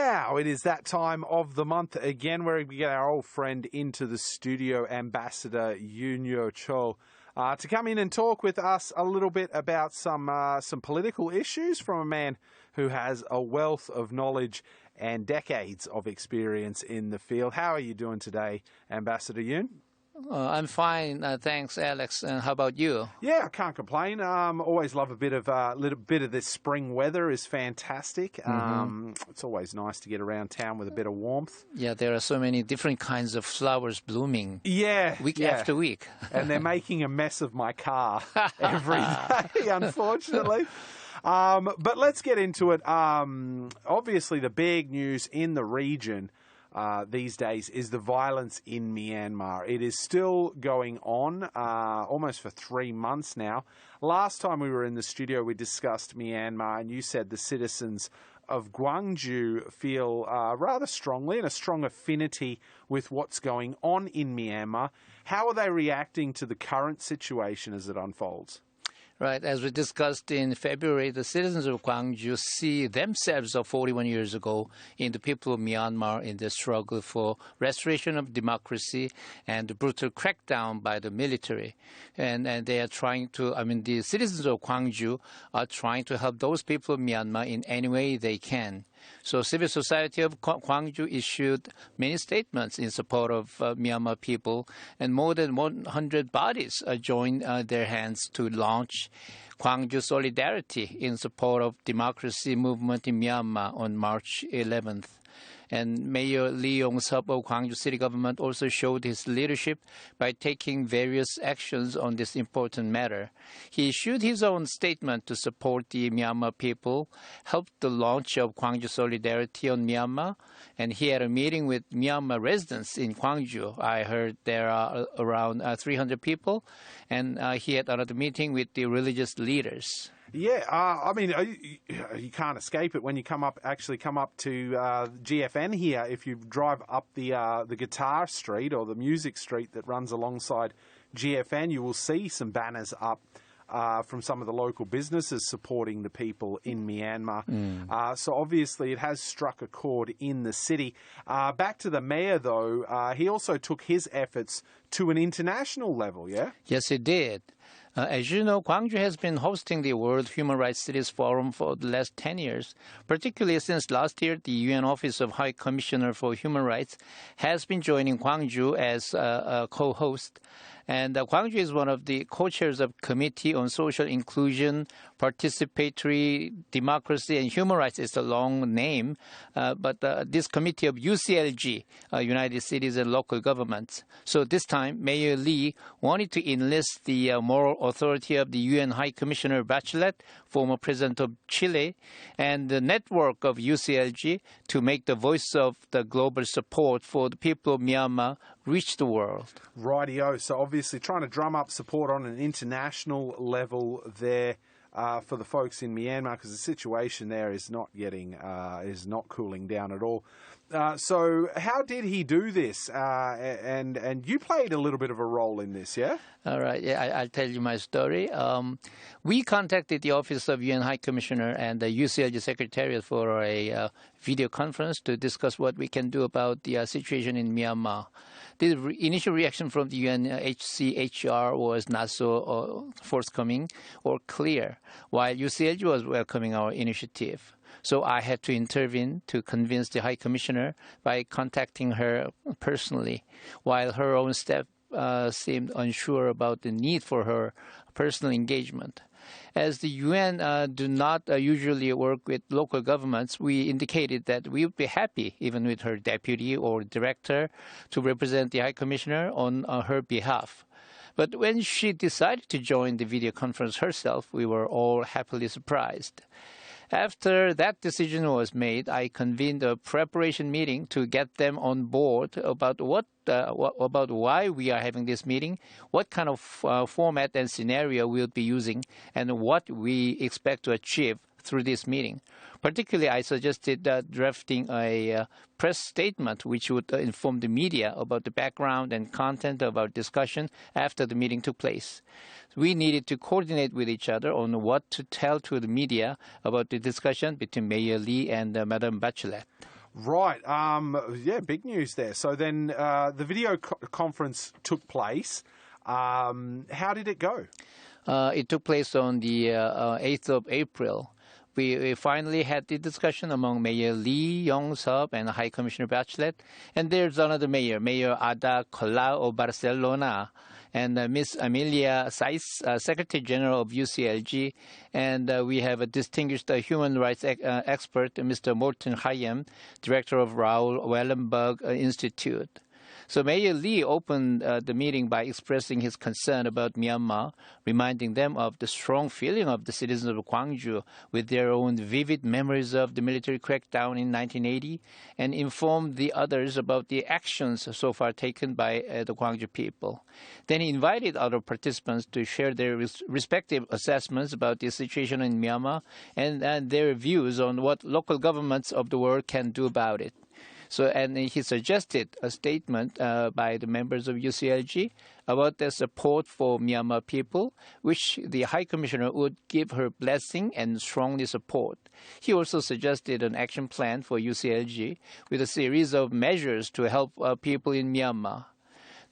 Now, it is that time of the month again where we get our old friend into the studio, Ambassador Yoon Cho, to come in and talk with us a little bit about some political issues from a man who has a wealth of knowledge and decades of experience in the field. How are you doing today, Ambassador Yoon? I'm fine, thanks, Alex. And how about you? Yeah, I can't complain. Always love a bit of little bit of this spring weather is fantastic. It's always nice to get around town with a bit of warmth. Yeah, there are so many different kinds of flowers blooming. Week after week. And they're making a mess of my car every day, unfortunately. But let's get into it. Obviously, the big news in the region these days is the violence in Myanmar. It is still going on almost for 3 months now. Last time we were in the studio, we discussed Myanmar, and you said the citizens of Gwangju feel rather strongly and a strong affinity with what's going on in Myanmar. How are they reacting to the current situation as it unfolds? Right, as we discussed in February, the citizens of Gwangju see themselves of 41 years ago in the people of Myanmar in the struggle for restoration of democracy and the brutal crackdown by the military. And they are trying to, the citizens of Gwangju are trying to help those people of Myanmar in any way they can. So civil society of Gwangju issued many statements in support of Myanmar people, and more than 100 bodies joined their hands to launch Gwangju Solidarity in support of democracy movement in Myanmar on March 11th. And Mayor Lee Yong-sup of Gwangju City Government also showed his leadership by taking various actions on this important matter. He issued his own statement to support the Myanmar people, helped the launch of Gwangju Solidarity on Myanmar, and he had a meeting with Myanmar residents in Gwangju. I heard there are around 300 people, and he had another meeting with the religious leaders. Yeah, you can't escape it when you come up to GFN here. If you drive up the guitar street or the music street that runs alongside GFN, you will see some banners up from some of the local businesses supporting the people in Myanmar. So obviously it has struck a chord in the city. Back to the mayor, though, he also took his efforts to an international level, yeah? Yes, he did. As you know, Gwangju has been hosting the World Human Rights Cities Forum for the last 10 years. Particularly since last year, the UN Office of High Commissioner for Human Rights has been joining Gwangju as a co-host. And Gwangju is one of the co-chairs of Committee on Social Inclusion, Participatory Democracy and Human Rights. It's a long name, but this committee of UCLG, United Cities and Local Governments. So this time, Mayor Lee wanted to enlist the moral authority of the UN High Commissioner Bachelet, former president of Chile, and the network of UCLG to make the voice of the global support for the people of Myanmar reach the world. Rightio. So obviously trying to drum up support on an international level there for the folks in Myanmar, because the situation there is not cooling down at all. So how did he do this? And you played a little bit of a role in this, yeah? All right. Yeah, I'll tell you my story. We contacted the Office of UN High Commissioner and the UCLG Secretariat for a video conference to discuss what we can do about the situation in Myanmar. The initial reaction from the UNHCHR was not so forthcoming or clear, while UCLG was welcoming our initiative. So I had to intervene to convince the High Commissioner by contacting her personally, while her own staff seemed unsure about the need for her personal engagement. As the UN do not usually work with local governments, we indicated that we would be happy, even with her deputy or director, to represent the High Commissioner on her behalf. But when she decided to join the video conference herself, we were all happily surprised. After that decision was made, I convened a preparation meeting to get them on board about why we are having this meeting, what kind of format and scenario we'll be using, and what we expect to achieve through this meeting. Particularly, I suggested drafting a press statement which would inform the media about the background and content of our discussion after the meeting took place. We needed to coordinate with each other on what to tell to the media about the discussion between Mayor Lee and Madam Bachelet. Right. Yeah, big news there. So then the video conference took place. How did it go? It took place on the 8th of April. We finally had the discussion among Mayor Lee Yong-seop and High Commissioner Bachelet. And there's another mayor, Mayor Ada Colau of Barcelona, and Miss Amelia Saiz, Secretary General of UCLG. And we have a distinguished human rights expert, Mr. Morten Hayem, Director of Raoul Wallenberg Institute. So Mayor Lee opened the meeting by expressing his concern about Myanmar, reminding them of the strong feeling of the citizens of Gwangju with their own vivid memories of the military crackdown in 1980, and informed the others about the actions so far taken by the Gwangju people. Then he invited other participants to share their respective assessments about the situation in Myanmar and their views on what local governments of the world can do about it. So, and he suggested a statement by the members of UCLG about their support for Myanmar people, which the High Commissioner would give her blessing and strongly support. He also suggested an action plan for UCLG with a series of measures to help people in Myanmar.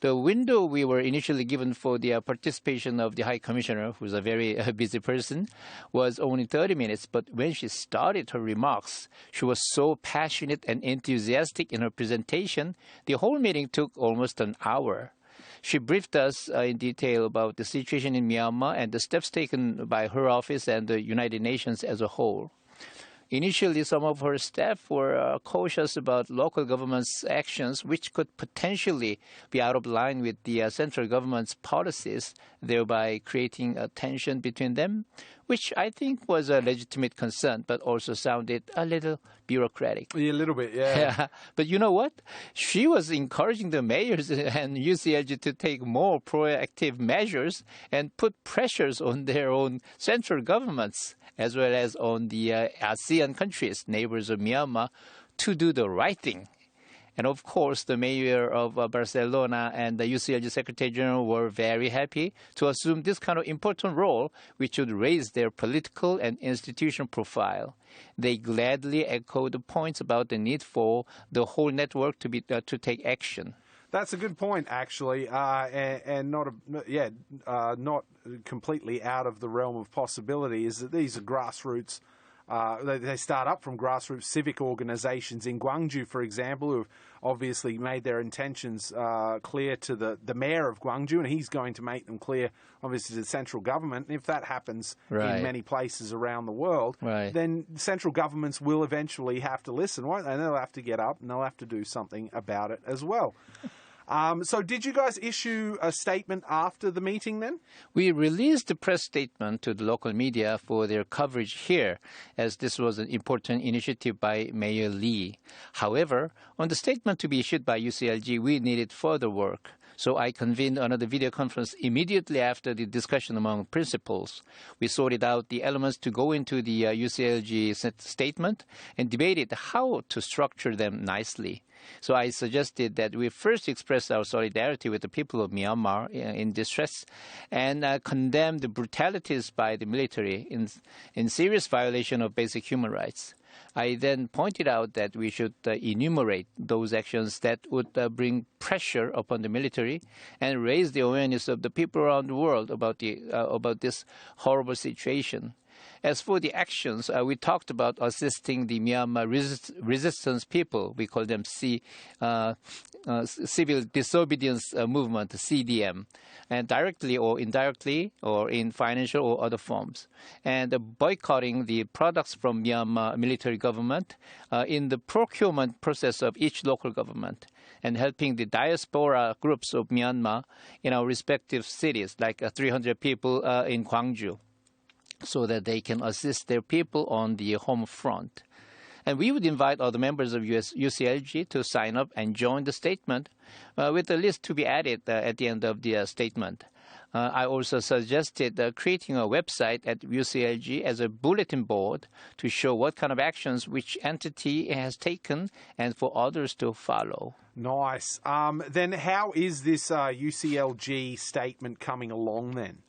The window we were initially given for the participation of the High Commissioner, who's a very busy person, was only 30 minutes. But when she started her remarks, she was so passionate and enthusiastic in her presentation, the whole meeting took almost an hour. She briefed us in detail about the situation in Myanmar and the steps taken by her office and the United Nations as a whole. Initially, some of her staff were cautious about local government's actions, which could potentially be out of line with the central government's policies, thereby creating a tension between them, which I think was a legitimate concern, but also sounded a little bureaucratic. Yeah, a little bit, yeah. But you know what? She was encouraging the mayors and UCLG to take more proactive measures and put pressures on their own central governments, as well as on the ASEAN countries, neighbors of Myanmar, to do the right thing. And of course, the mayor of Barcelona and the UCLG Secretary General were very happy to assume this kind of important role, which would raise their political and institutional profile. They gladly echoed the points about the need for the whole network to take action. That's a good point, actually, and not completely out of the realm of possibility. Is that these are grassroots? They start up from grassroots civic organisations in Gwangju, for example, who have obviously made their intentions clear to the mayor of Gwangju, and he's going to make them clear, obviously, to the central government. And if that happens in many places around the world, then central governments will eventually have to listen, won't they? And they'll have to get up and they'll have to do something about it as well. So did you guys issue a statement after the meeting then? We released a press statement to the local media for their coverage here, as this was an important initiative by Mayor Lee. However, on the statement to be issued by UCLG, we needed further work. So I convened another video conference immediately after the discussion among principals. We sorted out the elements to go into the UCLG statement and debated how to structure them nicely. So I suggested that we first express our solidarity with the people of Myanmar in distress and condemn the brutalities by the military in serious violation of basic human rights. I then pointed out that we should enumerate those actions that would bring pressure upon the military and raise the awareness of the people around the world about this horrible situation. As for the actions, we talked about assisting the Myanmar resistance people. We call them Civil Disobedience Movement, CDM, and directly or indirectly or in financial or other forms, and boycotting the products from Myanmar military government in the procurement process of each local government, and helping the diaspora groups of Myanmar in our respective cities, like 300 people in Gwangju, so that they can assist their people on the home front. And we would invite other members of UCLG to sign up and join the statement with a list to be added at the end of the statement. I also suggested creating a website at UCLG as a bulletin board to show what kind of actions which entity has taken and for others to follow. Nice. Then how is this UCLG statement coming along then?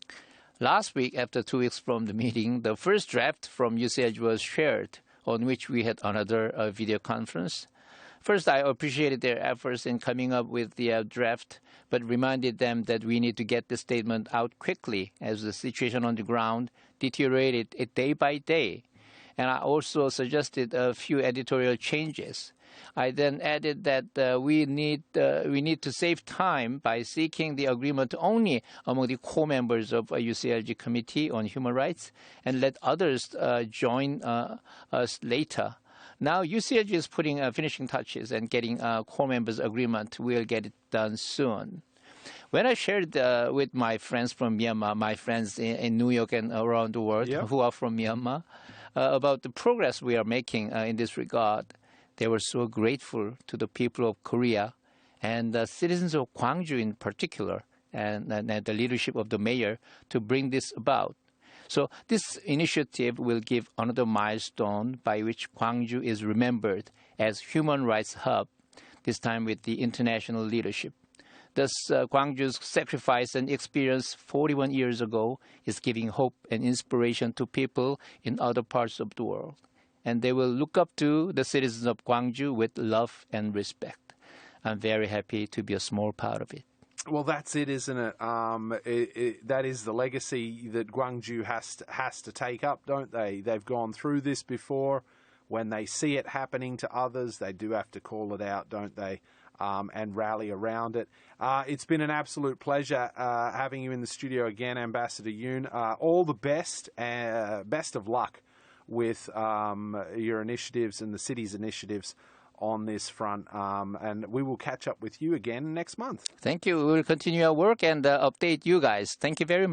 Last week, after 2 weeks from the meeting, the first draft from UCLG was shared, on which we had another video conference. First, I appreciated their efforts in coming up with the draft, but reminded them that we need to get the statement out quickly as the situation on the ground deteriorated day by day. And I also suggested a few editorial changes. I then added that we need to save time by seeking the agreement only among the core members of a UCLG Committee on Human Rights and let others join us later. Now UCLG is putting finishing touches and getting core members' agreement. We'll get it done soon. When I shared with my friends from Myanmar, my friends in New York and around the world who are from Myanmar, about the progress we are making in this regard, they were so grateful to the people of Korea and the citizens of Gwangju in particular and the leadership of the mayor to bring this about. So this initiative will give another milestone by which Gwangju is remembered as human rights hub, this time with the international leadership. Thus, Gwangju's sacrifice and experience 41 years ago is giving hope and inspiration to people in other parts of the world. And they will look up to the citizens of Gwangju with love and respect. I'm very happy to be a small part of it. Well, that's it, isn't it? That is the legacy that Gwangju has to take up, don't they? They've gone through this before. When they see it happening to others, they do have to call it out, don't they? And rally around it. It's been an absolute pleasure having you in the studio again, Ambassador Yoon. All the best, best of luck with your initiatives and the city's initiatives on this front. And we will catch up with you again next month. Thank you. We will continue our work and update you guys. Thank you very much.